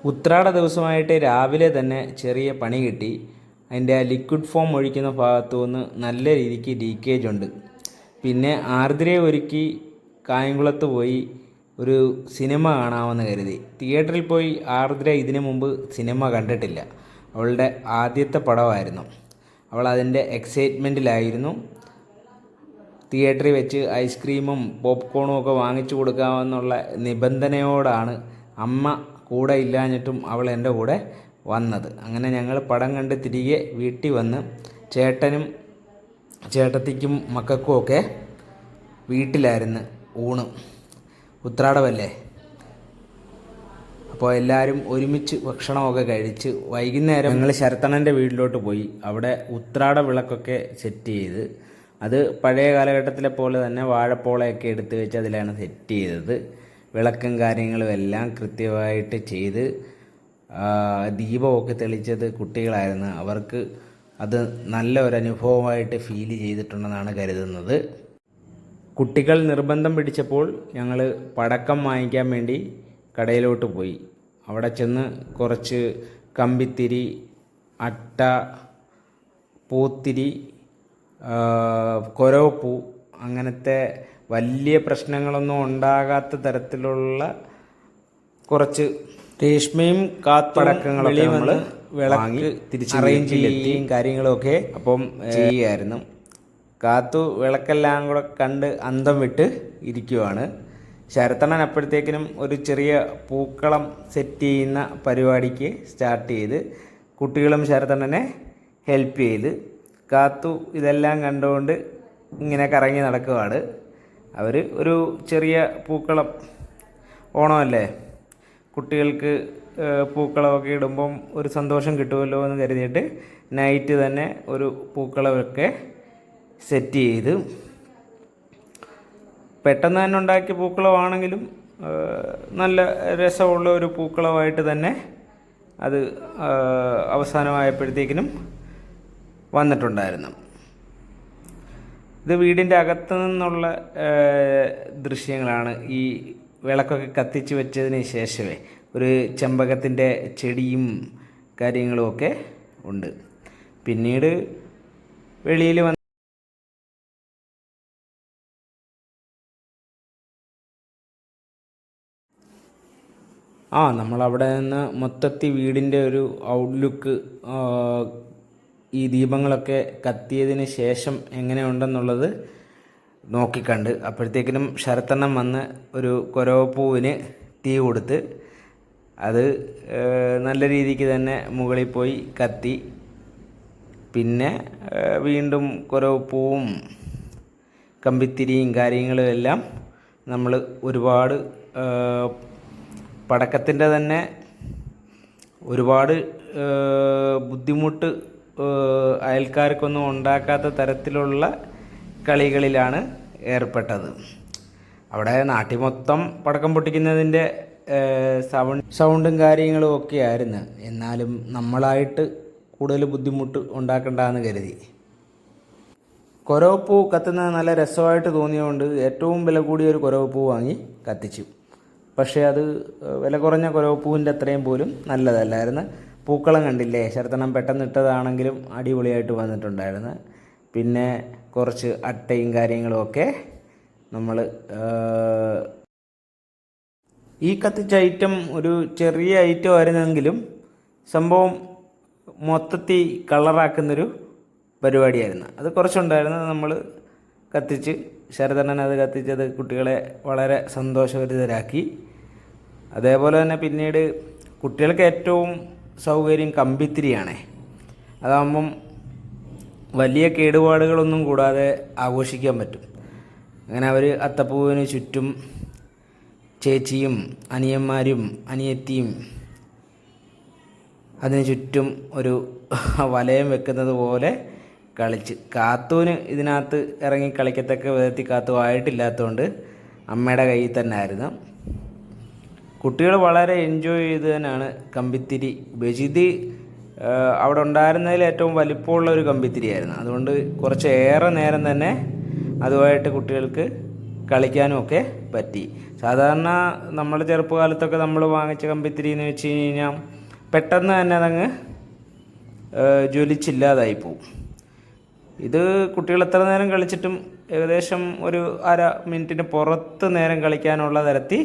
ഉത്രാട ദിവസമായിട്ട് രാവിലെ തന്നെ ചെറിയ പണി കിട്ടി. അതിൻ്റെ ആ ലിക്വിഡ് ഫോം ഒഴിക്കുന്ന ഭാഗത്തു നിന്ന് നല്ല രീതിക്ക് ലീക്കേജ് ഉണ്ട്. പിന്നെ ആർദ്രയെ ഒരുക്കി കായംകുളത്ത് പോയി ഒരു സിനിമ കാണാമെന്ന് കരുതി. തിയേറ്ററിൽ പോയി ആർദ്ര ഇതിനു മുമ്പ് സിനിമ കണ്ടിട്ടില്ല. അവളുടെ ആദ്യത്തെ പടമായിരുന്നു. അവൾ അതിൻ്റെ എക്സൈറ്റ്മെൻറ്റിലായിരുന്നു. തിയേറ്ററിൽ വെച്ച് ഐസ്ക്രീമും പോപ്കോണും ഒക്കെ വാങ്ങിച്ചു കൊടുക്കാമെന്നുള്ള നിബന്ധനയോടാണ് അമ്മ കൂടെ ഇല്ലാഞ്ഞിട്ടും അവൾ എൻ്റെ കൂടെ വന്നത്. അങ്ങനെ ഞങ്ങൾ പടം കണ്ട് തിരികെ വീട്ടിൽ വന്ന് ചേട്ടനും ചേട്ടത്തിക്കും മക്കൾക്കും ഒക്കെ വീട്ടിലായിരുന്നു ഊണ്. ഉത്രാടമല്ലേ, അപ്പോൾ എല്ലാവരും ഒരുമിച്ച് ഭക്ഷണമൊക്കെ കഴിച്ച് വൈകുന്നേരം ഞങ്ങൾ ശരത്തണ്ണൻ്റെ വീട്ടിലോട്ട് പോയി. അവിടെ ഉത്രാട വിളക്കൊക്കെ സെറ്റ് ചെയ്ത്, അത് പഴയ കാലഘട്ടത്തിലെ പോലെ തന്നെ വാഴപ്പോളയൊക്കെ എടുത്ത് വെച്ച് അതിലാണ് സെറ്റ് ചെയ്തത്. വിളക്കും കാര്യങ്ങളും എല്ലാം കൃത്യമായിട്ട് ചെയ്ത് ദീപമൊക്കെ തെളിച്ചത് കുട്ടികളായിരുന്നു. അവർക്ക് അത് നല്ല ഒരു അനുഭവമായിട്ട് ഫീൽ ചെയ്തിട്ടുണ്ടെന്നാണ് കരുതുന്നത്. കുട്ടികൾ നിർബന്ധം പിടിച്ചപ്പോൾ ഞങ്ങൾ പടക്കം വാങ്ങിക്കാൻ വേണ്ടി കടയിലോട്ട് പോയി. അവിടെ ചെന്ന് കുറച്ച് കമ്പിത്തിരി, അട്ട, പൂത്തിരി, കൊരവപ്പൂ, അങ്ങനത്തെ വലിയ പ്രശ്നങ്ങളൊന്നും ഉണ്ടാകാത്ത തരത്തിലുള്ള കുറച്ച് രേഷ്മയും കാത്തുപടക്കങ്ങളൊക്കെ നമ്മൾ വാങ്ങി തിരിച്ച് അറേഞ്ച് ചെയ്യുകയും കാര്യങ്ങളൊക്കെ അപ്പം ചെയ്യുമായിരുന്നു. കാത്തു വിളക്കെല്ലാം കൂടെ കണ്ട് അന്തം വിട്ട് ഇരിക്കുവാണ്. ശരത്തണ്ണൻ അപ്പോഴത്തേക്കിനും ഒരു ചെറിയ പൂക്കളം സെറ്റ് ചെയ്യുന്ന പരിപാടിക്ക് സ്റ്റാർട്ട് ചെയ്ത് കുട്ടികളും ശരത്തണ്ണനെ ഹെൽപ്പ് ചെയ്ത്. കാത്തു ഇതെല്ലാം കണ്ടുകൊണ്ട് ഇങ്ങനെ കറങ്ങി നടക്കുവാണ്. അവർ ഒരു ചെറിയ പൂക്കളം, ഓണമല്ലേ, കുട്ടികൾക്ക് പൂക്കളമൊക്കെ ഇടുമ്പം ഒരു സന്തോഷം കിട്ടുമല്ലോ എന്ന് കരുതിയിട്ട് നൈറ്റ് തന്നെ ഒരു പൂക്കളമൊക്കെ സെറ്റ് ചെയ്ത്, പെട്ടെന്ന് തന്നെ ഉണ്ടാക്കിയ പൂക്കളമാണെങ്കിലും നല്ല രസമുള്ള ഒരു പൂക്കളമായിട്ട് തന്നെ അത് അവസാനമായപ്പോഴത്തേക്കിനും വന്നിട്ടുണ്ടായിരുന്നു. ഇത് വീടിൻ്റെ അകത്തു നിന്നുള്ള ദൃശ്യങ്ങളാണ്. ഈ വിളക്കൊക്കെ കത്തിച്ച് വെച്ചതിന് ശേഷമേ ഒരു ചെമ്പകത്തിൻ്റെ ചെടിയും കാര്യങ്ങളുമൊക്കെ ഉണ്ട്. പിന്നീട് വെളിയിൽ വന്ന് നമ്മളവിടെ നിന്ന് മൊത്തത്തിൽ വീടിൻ്റെ ഒരു ഔട്ട്ലുക്ക് ഈ ദീപങ്ങളൊക്കെ കത്തിയതിന് ശേഷം എങ്ങനെയുണ്ടെന്നുള്ളത് നോക്കിക്കണ്ട്. അപ്പോഴത്തേക്കിനും ശരത്തണ്ണം വന്ന് ഒരു കൊരവപ്പൂവിന് തീ കൊടുത്ത് അത് നല്ല രീതിക്ക് തന്നെ മുകളിൽ പോയി കത്തി. പിന്നെ വീണ്ടും കൊരവപ്പൂവും കമ്പിത്തിരിയും കാര്യങ്ങളും എല്ലാം നമ്മൾ ഒരുപാട് പടക്കത്തിൻ്റെ തന്നെ ഒരുപാട് ബുദ്ധിമുട്ട് അയൽക്കാർക്കൊന്നും ഉണ്ടാക്കാത്ത തരത്തിലുള്ള കളികളിലാണ് ഏർപ്പെട്ടത്. അവിടെ നാട്ടിൽ മൊത്തം പടക്കം പൊട്ടിക്കുന്നതിൻ്റെ സൗണ്ടും കാര്യങ്ങളും ഒക്കെ ആയിരുന്നു. എന്നാലും നമ്മളായിട്ട് കൂടുതൽ ബുദ്ധിമുട്ട് ഉണ്ടാക്കണ്ടെന്ന് കരുതി. കൊരവപ്പൂ കത്തുന്നത് നല്ല രസമായിട്ട് തോന്നിയതുകൊണ്ട് ഏറ്റവും വില കൂടിയ ഒരു കൊരവപ്പൂ വാങ്ങി കത്തിച്ചു. പക്ഷേ അത് വില കുറഞ്ഞ കൊരവപ്പൂവിൻ്റെ അത്രയും പോലും നല്ലതല്ലായിരുന്നു. പൂക്കളം കണ്ടില്ലേ, ശരത്തണ്ണം പെട്ടെന്ന് ഇട്ടതാണെങ്കിലും അടിപൊളിയായിട്ട് വന്നിട്ടുണ്ടായിരുന്നു. പിന്നെ കുറച്ച് അട്ടയും കാര്യങ്ങളുമൊക്കെ നമ്മൾ ഈ കത്തിച്ച ഐറ്റം ഒരു ചെറിയ ഐറ്റം ആയിരുന്നെങ്കിലും സംഭവം മൊത്തത്തിൽ കളറാക്കുന്നൊരു പരിപാടിയായിരുന്നു. അത് കുറച്ചുണ്ടായിരുന്നു. നമ്മൾ കത്തിച്ച് ശരതണ്ണൻ അത് കത്തിച്ചത് കുട്ടികളെ വളരെ സന്തോഷഭരിതരാക്കി. അതേപോലെ തന്നെ പിന്നീട് കുട്ടികൾക്ക് ഏറ്റവും സൗകര്യം കമ്പിത്തിരിയാണേ. അതാകുമ്പം വലിയ കേടുപാടുകളൊന്നും കൂടാതെ ആഘോഷിക്കാൻ പറ്റും. അങ്ങനെ അവർ അത്തപ്പൂവിന് ചുറ്റും ചേച്ചിയും അനിയന്മാരും അനിയത്തിയും അതിന് ചുറ്റും ഒരു വലയം വെക്കുന്നത് പോലെ കളിച്ച്. കാത്തുവിന് ഇതിനകത്ത് ഇറങ്ങി കളിക്കത്തക്ക വിധത്തിൽ കാത്തു ആയിട്ടില്ലാത്തതുകൊണ്ട് അമ്മയുടെ കയ്യിൽ തന്നെ ആയിരുന്നു. കുട്ടികൾ വളരെ എൻജോയ് ചെയ്ത് തന്നെയാണ് കമ്പിത്തിരി ഉപയോഗിച്ചത്. അവിടെ ഉണ്ടായിരുന്നതിൽ ഏറ്റവും വലിപ്പമുള്ള ഒരു കമ്പിത്തിരിയായിരുന്നു. അതുകൊണ്ട് കുറച്ച് ഏറെ നേരം തന്നെ അതുമായിട്ട് കുട്ടികൾക്ക് കളിക്കാനും ഒക്കെ പറ്റി. സാധാരണ നമ്മുടെ ചെറുപ്പകാലത്തൊക്കെ നമ്മൾ വാങ്ങിച്ച കമ്പിത്തിരി എന്ന് വെച്ച് കഴിഞ്ഞാൽ പെട്ടെന്ന് തന്നെ അതങ്ങ് ജ്വലിച്ചില്ലാതായി പോവും. ഇത് കുട്ടികൾ എത്ര നേരം കളിച്ചിട്ടും ഏകദേശം ഒരു 1/2 മിനിറ്റിന് പുറത്ത് നേരം കളിക്കാനുള്ള തരത്തിൽ